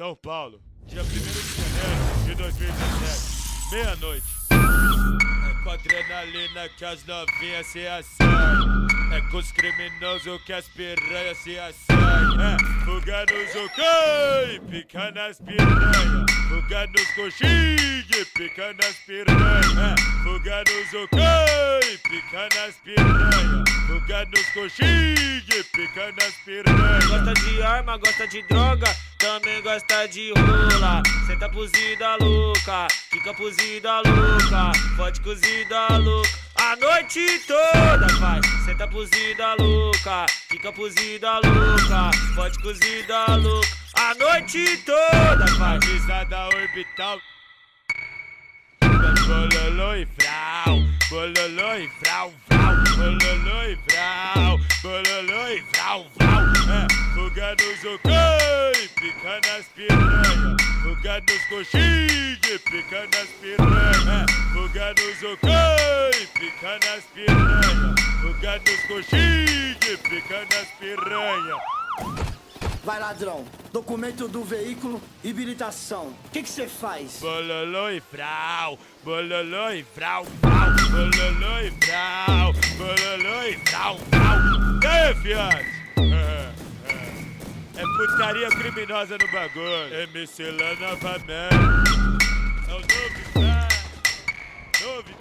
São Paulo, dia 1º de janeiro de 2017, meia-noite. É com adrenalina que as novinhas se assanham. É com os criminosos que as piranhas se assanham. É fuga nos ocães, pica nas piranhas. Fuga nos coxinhos, pica nas piranhas. É fuga nos ocães, pica nas piranhas. Fuga nos coxinhos, pica nas piranhas. Gosta de arma, gosta de droga, também gosta de rola. Senta cozida louca, fica cozida louca, pode cozida louca. A noite toda faz, senta cozida louca, fica cozida louca, pode cozida louca. A noite toda faz. Risada orbital. Bololô e frau, bololô e frau, frau, bololô e frau, bololô e frau, frau. É fuga nos ocães, pica nas piranhas. Fuga nos coxinhos, pica nas piranhas. É fuga nos ocães, pica nas piranhas. Fuga nos coxinhos, pica nas piranhas. Vai, ladrão, documento do veículo e habilitação. O que cê faz? Bololô e frau, bololô e frau, frau, bololô e frau, bololô e frau, frau. E aí, fiante? É putaria criminosa no bagulho. MC Lan novamente. É o novidade, novidade.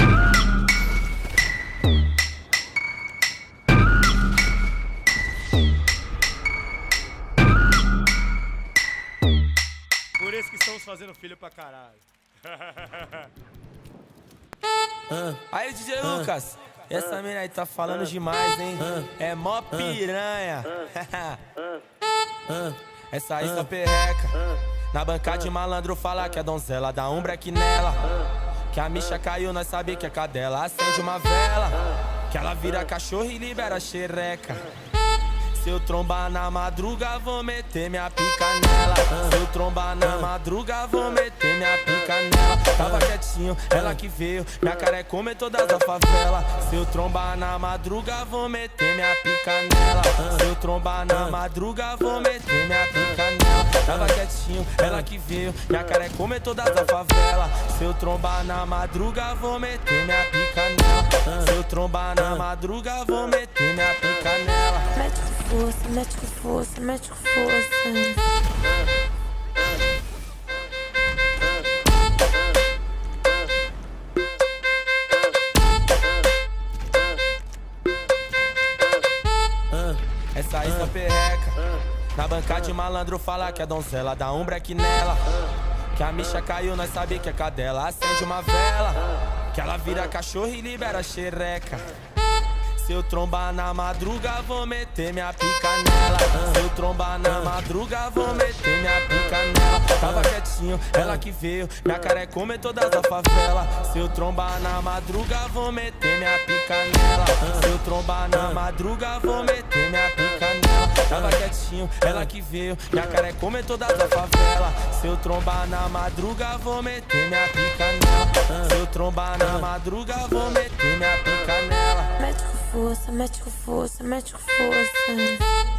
Por isso que estamos fazendo filho pra caralho. Aí, DJ Lucas, essa mina aí tá falando demais, hein? É mó piranha. Essa aí só perreca. Na banca de malandro fala que a donzela dá um break nela. Que a micha caiu, nós sabe que é cadela. Acende uma vela, que ela vira cachorro e libera xereca. Se eu trombar na madruga, vou meter minha pica nela. Se eu trombar na madruga, vou meter minha pica nela. Tava quietinho, ela que veio, minha cara é comer todas as favela. Se eu trombar na madruga, vou meter minha pica nela. Se eu trombar na madruga, vou meter minha pica nela. Tava quietinho, ela que veio, minha cara é comer todas as favela. Se eu trombar na madruga, vou meter minha pica nela. Se eu trombar na madruga, vou meter minha pica nela. Mete com força, mete com força, mete com força. Essa aí só perreca. Na banca de malandro fala que a donzela dá um break nela. Que a micha caiu, nós sabe que é cadela. Acende uma vela, que ela vira cachorro e libera xereca. Se eu trombar na madruga, vou meter minha pica nela. Se eu trombar na madruga, vou meter minha pica nela. Tava quietinho, ela que veio, minha cara é comer todas as favela. Se eu trombar na madruga, vou meter minha pica nela. Se eu trombar na madruga, vou meter minha pica nela. Tava quietinho, ela que veio, minha cara é comer todas as favela. Se eu trombar na madruga, vou meter minha pica nela. Se eu trombar na madruga, vou meter minha pica nela. Mete com força, mete com força, mete com força.